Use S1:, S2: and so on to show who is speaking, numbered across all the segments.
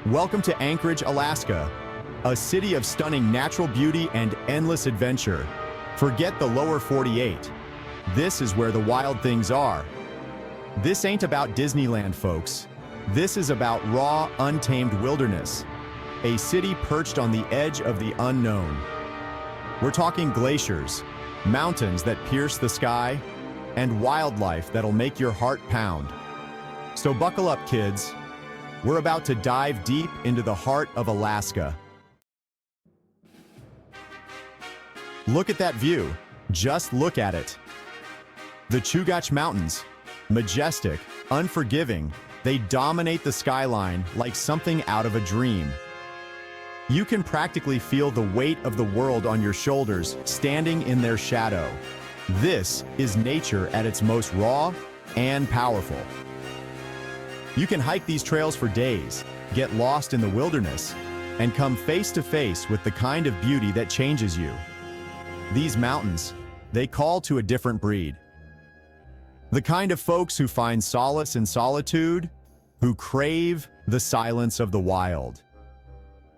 S1: Welcome to Anchorage, Alaska, a city of stunning natural beauty and endless adventure. Forget the lower 48. This is where the wild things are. This ain't about Disneyland, folks. This is about raw, untamed wilderness. A city perched on the edge of the unknown. We're talking glaciers, mountains that pierce the sky, and wildlife that'll make your heart pound. So buckle up, kids. We're about to dive deep into the heart of Alaska. Look at that view. Just look at it. The Chugach Mountains, majestic, unforgiving, they dominate the skyline like something out of a dream. You can practically feel the weight of the world on your shoulders standing in their shadow. This is nature at its most raw and powerful. You can hike these trails for days, get lost in the wilderness, and come face to face with the kind of beauty that changes you. These mountains, they call to a different breed. The kind of folks who find solace in solitude, who crave the silence of the wild.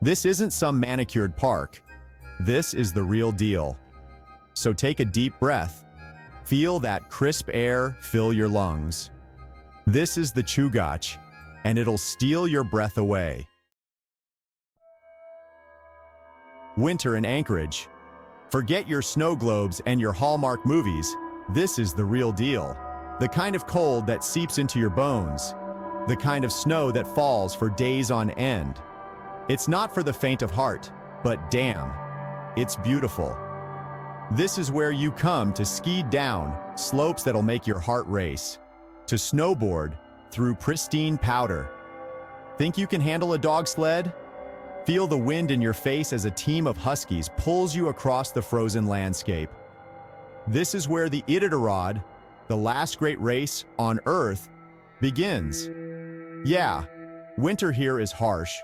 S1: This isn't some manicured park. This is the real deal. So take a deep breath. Feel that crisp air fill your lungs. This is the Chugach, and it'll steal your breath away. Winter in Anchorage. Forget your snow globes and your Hallmark movies. This is the real deal. The kind of cold that seeps into your bones. The kind of snow that falls for days on end. It's not for the faint of heart, but damn, it's beautiful. This is where you come to ski down slopes that'll make your heart race. To snowboard through pristine powder. Think you can handle a dog sled? Feel the wind in your face as a team of huskies pulls you across the frozen landscape. This is where the Iditarod, the last great race on Earth, begins. Yeah, winter here is harsh,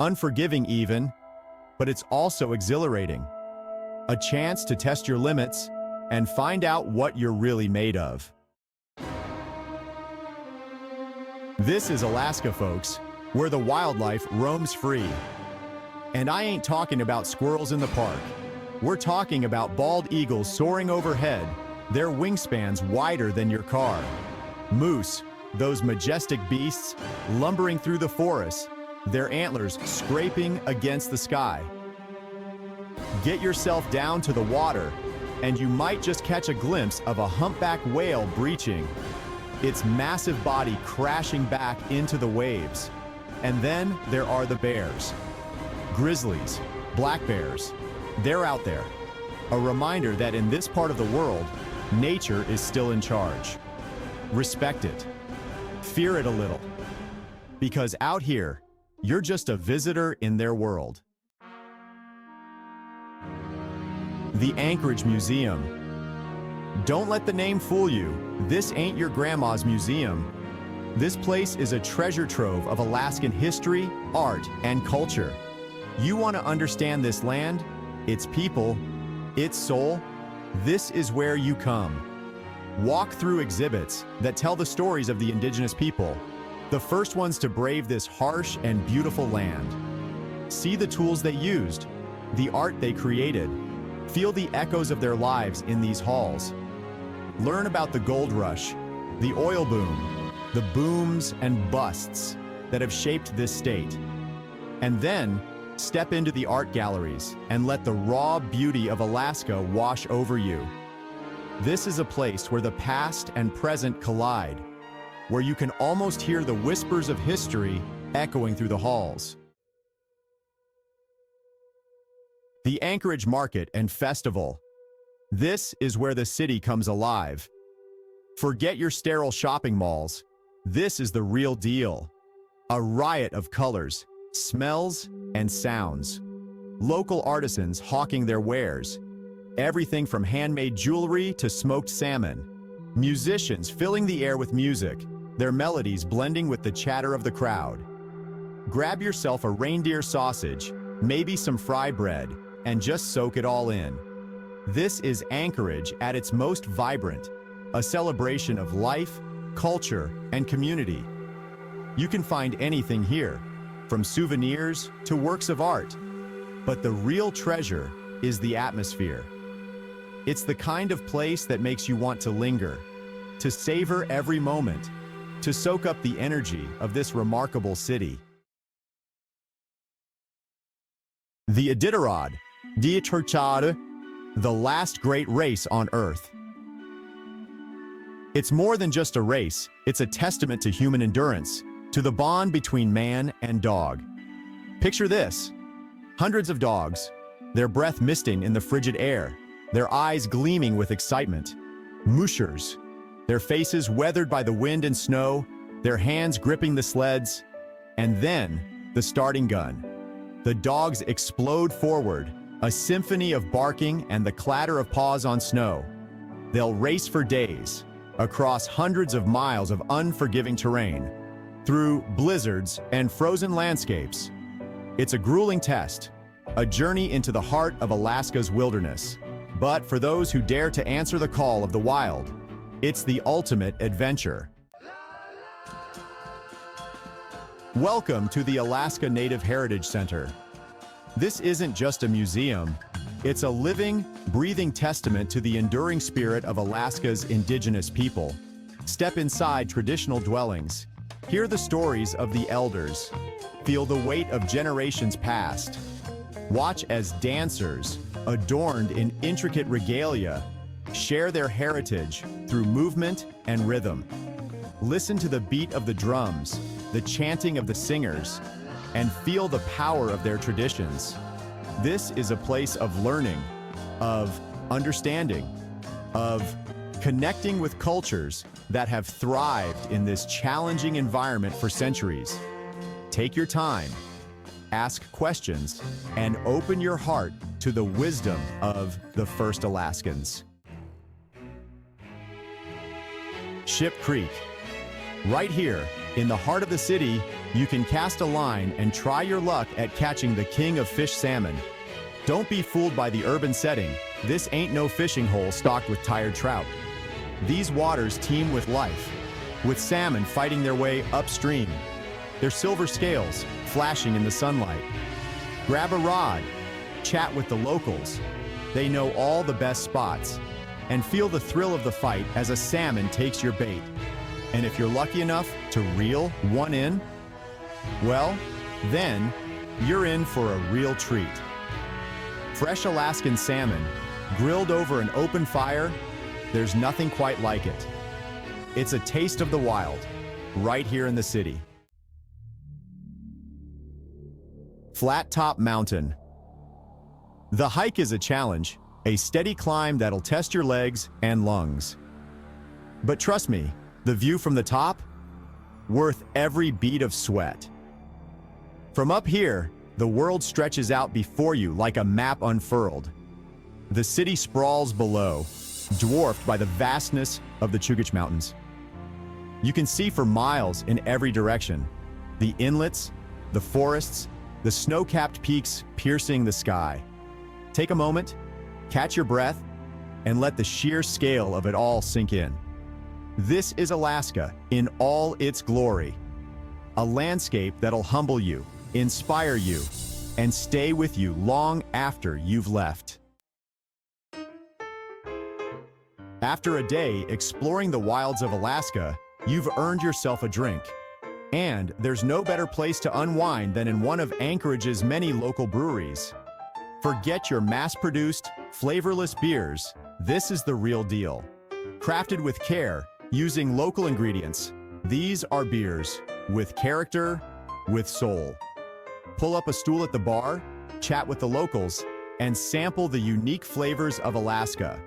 S1: unforgiving even, but it's also exhilarating. A chance to test your limits and find out what you're really made of. This is Alaska, folks, where the wildlife roams free. And I ain't talking about squirrels in the park. We're talking about bald eagles soaring overhead, their wingspans wider than your car. Moose, those majestic beasts, lumbering through the forest, their antlers scraping against the sky. Get yourself down to the water, and you might just catch a glimpse of a humpback whale breaching, its massive body crashing back into the waves. And then there are the bears. Grizzlies, black bears, they're out there. A reminder that in this part of the world, nature is still in charge. Respect it. Fear it a little. Because out here, you're just a visitor in their world. The Anchorage Museum. Don't let the name fool you. This ain't your grandma's museum. This place is a treasure trove of Alaskan history, art, and culture. You want to understand this land, its people, its soul? This is where you come. Walk through exhibits that tell the stories of the indigenous people, the first ones to brave this harsh and beautiful land. See the tools they used, the art they created. Feel the echoes of their lives in these halls. Learn about the gold rush, the oil boom, the booms and busts that have shaped this state. And then, step into the art galleries and let the raw beauty of Alaska wash over you. This is a place where the past and present collide, where you can almost hear the whispers of history echoing through the halls. The Anchorage Market and Festival. This is where the city comes alive. Forget your sterile shopping malls. This is the real deal. A riot of colors, smells, and sounds. Local artisans hawking their wares. Everything from handmade jewelry to smoked salmon. Musicians filling the air with music, their melodies blending with the chatter of the crowd. Grab yourself a reindeer sausage, maybe some fry bread, and just soak it all in. This is Anchorage at its most vibrant, a celebration of life, culture, and community. You can find anything here. from souvenirs to works of art. But the real treasure is the atmosphere. It's the kind of place that makes you want to linger, to savor every moment, to soak up the energy of this remarkable city. The Iditarod, the last great race on Earth. It's more than just a race, it's a testament to human endurance, to the bond between man and dog. Picture this: hundreds of dogs, their breath misting in the frigid air, their eyes gleaming with excitement. Mushers, their faces weathered by the wind and snow, their hands gripping the sleds. And then, the starting gun. The dogs explode forward, a symphony of barking and the clatter of paws on snow. They'll race for days, across hundreds of miles of unforgiving terrain, through blizzards and frozen landscapes. It's a grueling test, a journey into the heart of Alaska's wilderness. But for those who dare to answer the call of the wild, it's the ultimate adventure. Welcome to the Alaska Native Heritage Center. This isn't just a museum, it's a living, breathing testament to the enduring spirit of Alaska's indigenous people. Step inside traditional dwellings, hear the stories of the elders, feel the weight of generations past. Watch as dancers, adorned in intricate regalia, share their heritage through movement and rhythm. Listen to the beat of the drums, the chanting of the singers, and feel the power of their traditions. This is a place of learning, of understanding, of connecting with cultures that have thrived in this challenging environment for centuries. Take your time, ask questions, and open your heart to the wisdom of the first Alaskans. Ship Creek. Right here, in the heart of the city, you can cast a line and try your luck at catching the king of fish salmon. Don't be fooled by the urban setting. This ain't no fishing hole stocked with tired trout. These waters teem with life, with salmon fighting their way upstream, their silver scales flashing in the sunlight. Grab a rod, chat with the locals. They know all the best spots, and feel the thrill of the fight as a salmon takes your bait. And if you're lucky enough to reel one in, well, then you're in for a real treat. Fresh Alaskan salmon, grilled over an open fire, there's nothing quite like it. It's a taste of the wild, right here in the city. Flattop Mountain. The hike is a challenge, a steady climb that'll test your legs and lungs. But trust me, the view from the top, worth every bead of sweat. From up here, the world stretches out before you like a map unfurled. The city sprawls below, dwarfed by the vastness of the Chugach Mountains. You can see for miles in every direction, the inlets, the forests, the snow-capped peaks piercing the sky. Take a moment, catch your breath, and let the sheer scale of it all sink in. This is Alaska in all its glory. A landscape that'll humble you, inspire you, and stay with you long after you've left. After a day exploring the wilds of Alaska, you've earned yourself a drink. And there's no better place to unwind than in one of Anchorage's many local breweries. Forget your mass-produced, flavorless beers. This is the real deal. Crafted with care, using local ingredients, these are beers with character, with soul. Pull up a stool at the bar, chat with the locals, and sample the unique flavors of Alaska.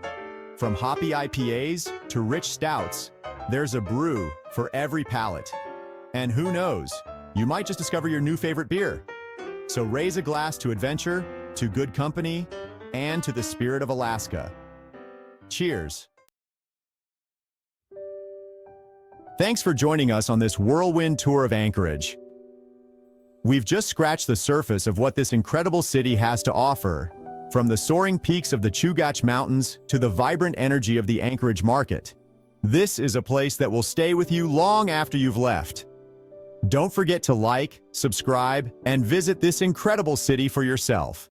S1: From hoppy IPAs to rich stouts, there's a brew for every palate. And who knows, you might just discover your new favorite beer. So raise a glass to adventure, to good company, and to the spirit of Alaska. Cheers. Thanks for joining us on this whirlwind tour of Anchorage. We've just scratched the surface of what this incredible city has to offer, from the soaring peaks of the Chugach Mountains to the vibrant energy of the Anchorage market. This is a place that will stay with you long after you've left. Don't forget to like, subscribe, and visit this incredible city for yourself.